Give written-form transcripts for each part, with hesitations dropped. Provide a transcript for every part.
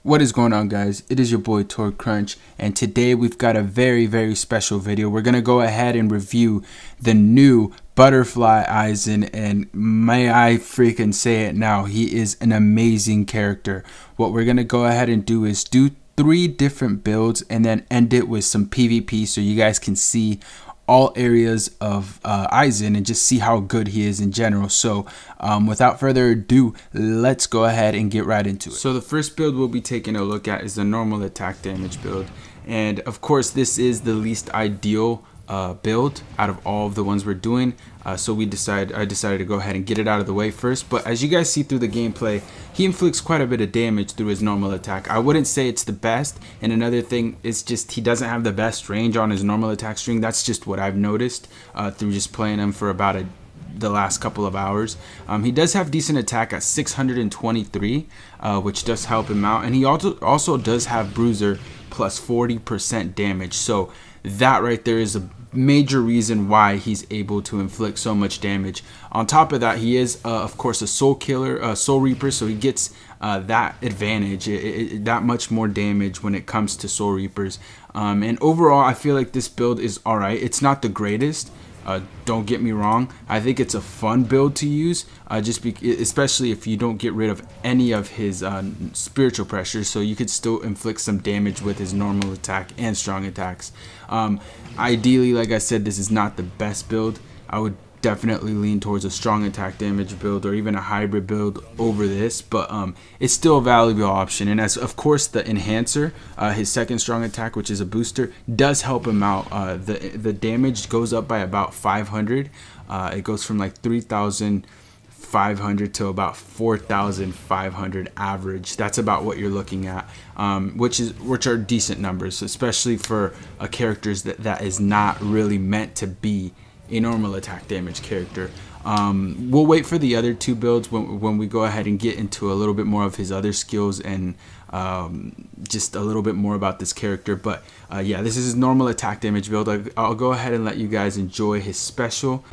What is going on, guys? It is your boy Torque Crunch, and today we've got a very special video. We're gonna go ahead and review the new Butterfly Aizen, and may I freaking say it now, he is an amazing character. What we're gonna go ahead and do is do 3 different builds and then end it with some PvP so you guys can see all areas of Aizen and just see how good he is in general. So without further ado, let's go ahead and get right into it. So the first build we'll be taking a look at is the normal attack damage build, and of course this is the least ideal build out of all of the ones we're doing, so I decided to go ahead and get it out of the way first. But as you guys see through the gameplay, he inflicts quite a bit of damage through his normal attack. I wouldn't say it's the best, and another thing is just he doesn't have the best range on his normal attack string. That's just what I've noticed through just playing him for about the last couple of hours. He does have decent attack at 623, which does help him out, and he also does have bruiser plus 40% damage. So that right there is a major reason why he's able to inflict so much damage. On top of that, he is of course a soul killer, soul reaper, so he gets that advantage, that much more damage when it comes to soul reapers. And overall, I feel like this build is alright. It's not the greatest, don't get me wrong. I think it's a fun build to use, especially if you don't get rid of any of his spiritual pressures, so you could still inflict some damage with his normal attack and strong attacks. Ideally, like I said, this is not the best build. I would definitely lean towards a strong attack damage build or even a hybrid build over this, but it's still a valuable option. And as of course the enhancer, his second strong attack, which is a booster, does help him out. The damage goes up by about 500. It goes from like 3,500 to about 4,500 average. That's about what you're looking at, which are decent numbers, especially for a character that is not really meant to be a normal attack damage character. We'll wait for the other 2 builds when we go ahead and get into a little bit more of his other skills and just a little bit more about this character. But yeah, this is his normal attack damage build. I'll go ahead and let you guys enjoy his special.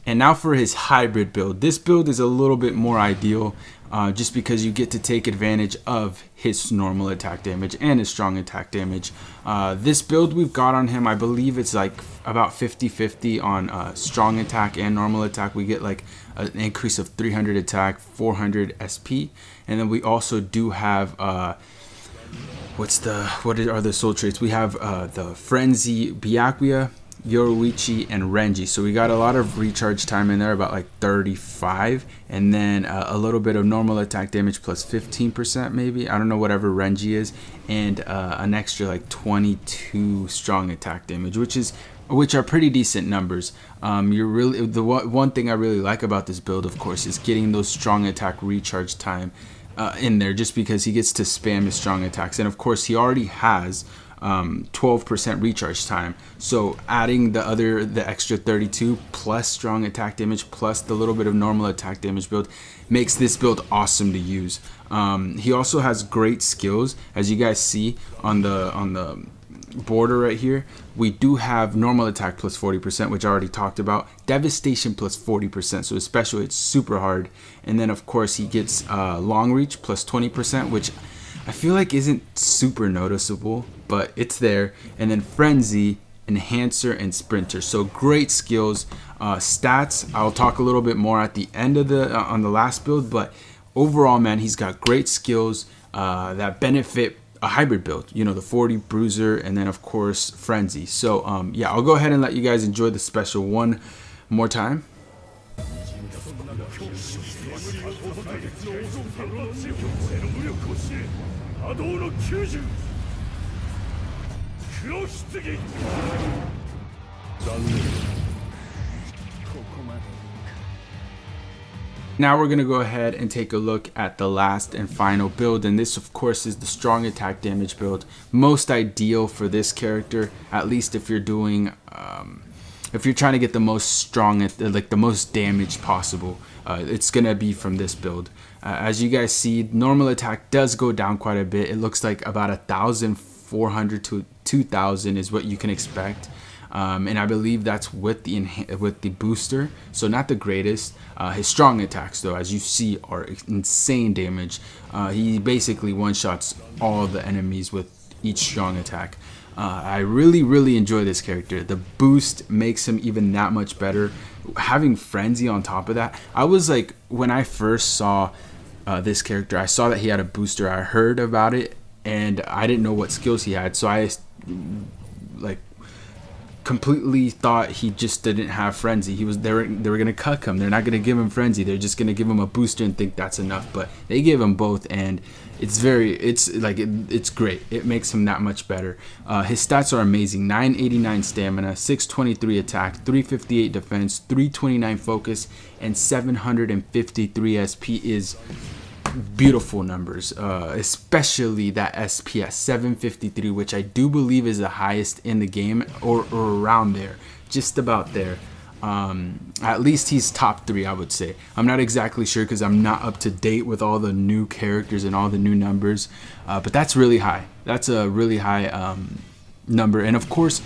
And now for his hybrid build. This build is a little bit more ideal just because you get to take advantage of his normal attack damage and his strong attack damage. This build we've got on him, I believe it's like about 50-50 on strong attack and normal attack. We get like an increase of 300 attack, 400 SP, and then we also do have what are the soul traits? We have the Frenzy, Byakuya, Yoruichi, and Renji. So we got a lot of recharge time in there, about like 35, and then a little bit of normal attack damage plus 15% maybe, I don't know, whatever Renji is, and an extra like 22 strong attack damage, which are pretty decent numbers. One thing I really like about this build, of course, is getting those strong attack recharge time in there, just because he gets to spam his strong attacks, and of course he already has 12% recharge time, so adding the extra 32 plus strong attack damage plus the little bit of normal attack damage build makes this build awesome to use. He also has great skills, as you guys see on the border right here. We do have normal attack plus 40%, which I already talked about, devastation plus 40%, so especially it's super hard, and then of course he gets long reach plus 20%, which I feel like isn't super noticeable, but it's there. And then Frenzy, Enhancer, and Sprinter. So great skills. Stats, I'll talk a little bit more at the end of on the last build, but overall, man, he's got great skills that benefit a hybrid build. You know, the 40 bruiser, and then of course Frenzy. So yeah, I'll go ahead and let you guys enjoy the special one more time. Now we're going to go ahead and take a look at the last and final build, and this of course is the strong attack damage build. Most ideal for this character, at least if you're doing if you're trying to get the most strong, like the most damage possible, it's gonna be from this build. As you guys see, normal attack does go down quite a bit. It looks like about 1,400 to 2,000 is what you can expect. And I believe that's with the booster, so not the greatest. His strong attacks, though, as you see, are insane damage. He basically one-shots all the enemies with each strong attack. I really enjoy this character. The boost makes him even that much better. Having Frenzy on top of that, I was like, when I first saw this character, I saw that he had a booster. I heard about it, and I didn't know what skills he had, so I like completely thought he just didn't have Frenzy. They were gonna cuck him. They're not gonna give him Frenzy. They're just gonna give him a booster and think that's enough. But they gave him both, and it's great. It makes him that much better. His stats are amazing: 989 stamina, 623 attack, 358 defense, 329 focus, and 753 SP is beautiful numbers, especially that SP at 753, which I do believe is the highest in the game, or around there, just about there. At least he's top 3, I would say. I'm not exactly sure because I'm not up to date with all the new characters and all the new numbers, but that's really high. That's a really high number. And of course,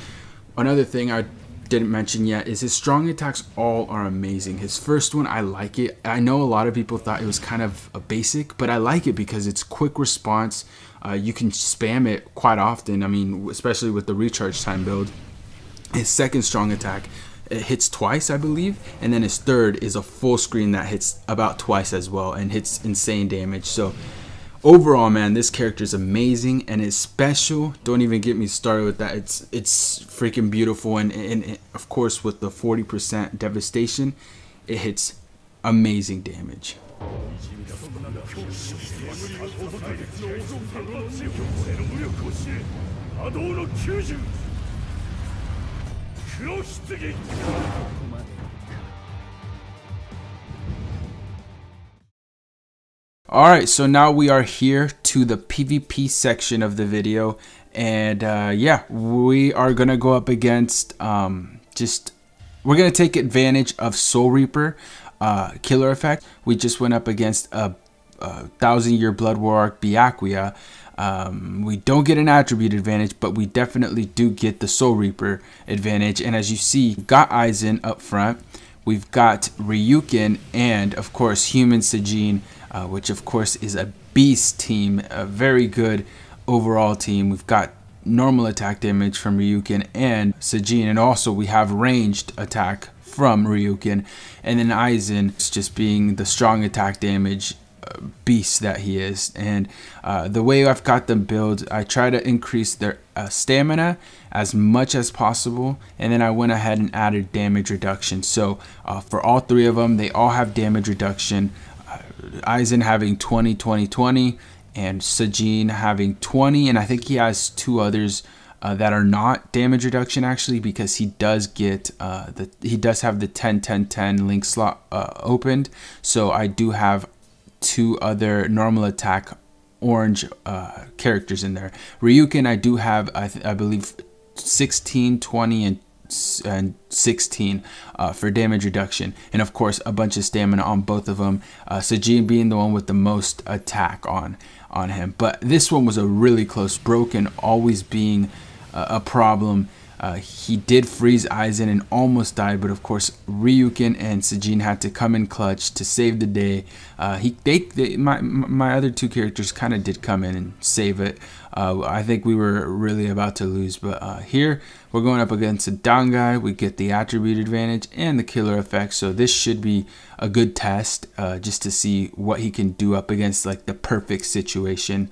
another thing I didn't mention yet is his strong attacks all are amazing. His first one, I like it. I know a lot of people thought it was kind of a basic, but I like it because it's quick response. You can spam it quite often. I mean, especially with the recharge time build. His second strong attack, it hits twice, I believe, and then his third is a full screen that hits about twice as well and hits insane damage. So overall, man, this character is amazing, and it's special. Don't even get me started with that. It's freaking beautiful, and of course with the 40% devastation, it hits amazing damage. Alright, so now we are here to the PvP section of the video, and yeah, we are gonna go up against we're gonna take advantage of Soul Reaper killer effect. We just went up against a 1000-year Blood War Byakuya. We don't get an attribute advantage, but we definitely do get the Soul Reaper advantage. And as you see, we've got Aizen up front, we've got Ryukin, and of course human Sajin, which of course is a beast team, a very good overall team. We've got normal attack damage from Ryukin and Sajin, and also we have ranged attack from Ryukin, and then Aizen is just being the strong attack damage beast that he is. And the way I've got them built, I try to increase their stamina as much as possible, and then I went ahead and added damage reduction. So for all 3 of them, they all have damage reduction. Aizen having 20 20 20, and Sajin having 20, and I think he has 2 others that are not damage reduction actually, because he does get he does have the 10 10 10 link slot opened. So I do have 2 other normal attack orange characters in there. Ryukin, I do have I believe 16 20 and 16 for damage reduction, and of course a bunch of stamina on both of them. Sajin being the one with the most attack on him, but this one was a really close. Broken always being a problem. He did freeze Aizen and almost died, but of course Ryukin and Sajin had to come in clutch to save the day. My other 2 characters kind of did come in and save it. I think we were really about to lose, but here we're going up against a down guy. We get the attribute advantage and the killer effect, so this should be a good test just to see what he can do up against like the perfect situation.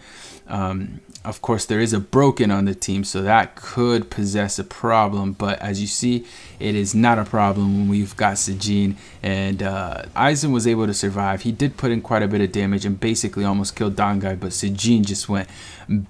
Of course, there is a broken on the team, so that could possess a problem, but as you see, it is not a problem when we've got Sajin. And Aizen was able to survive. He did put in quite a bit of damage and basically almost killed Dangai, but Sajin just went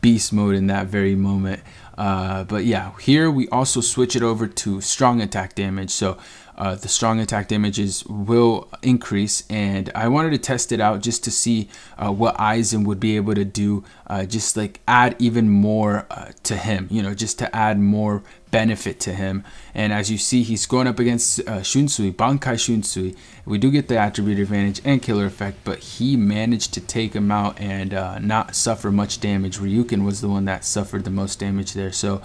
beast mode in that very moment. But yeah, here we also switch it over to strong attack damage. So the strong attack damages will increase, and I wanted to test it out just to see what Aizen would be able to do, just like add even more to him, you know, just to add more benefit to him. And as you see, he's going up against Shunsui, Bankai Shunsui. We do get the attribute advantage and killer effect, but he managed to take him out and not suffer much damage. Ryuken was the one that suffered the most damage there. So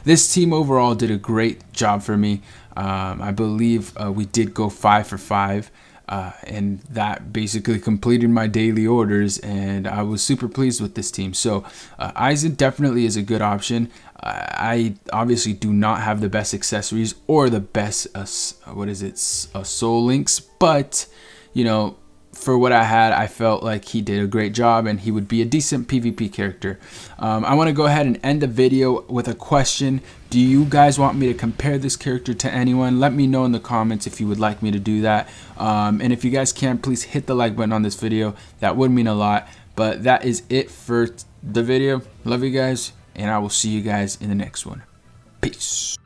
this team overall did a great job for me. I believe we did go 5 for 5. And that basically completed my daily orders, and I was super pleased with this team. So Aizen definitely is a good option. I obviously do not have the best accessories or the best soul links, but you know, for what I had, I felt like he did a great job and he would be a decent PvP character. I want to go ahead and end the video with a question. Do you guys want me to compare this character to anyone? Let me know in the comments if you would like me to do that. And if you guys can, please hit the like button on this video. That would mean a lot. But that is it for the video. Love you guys, and I will see you guys in the next one. Peace.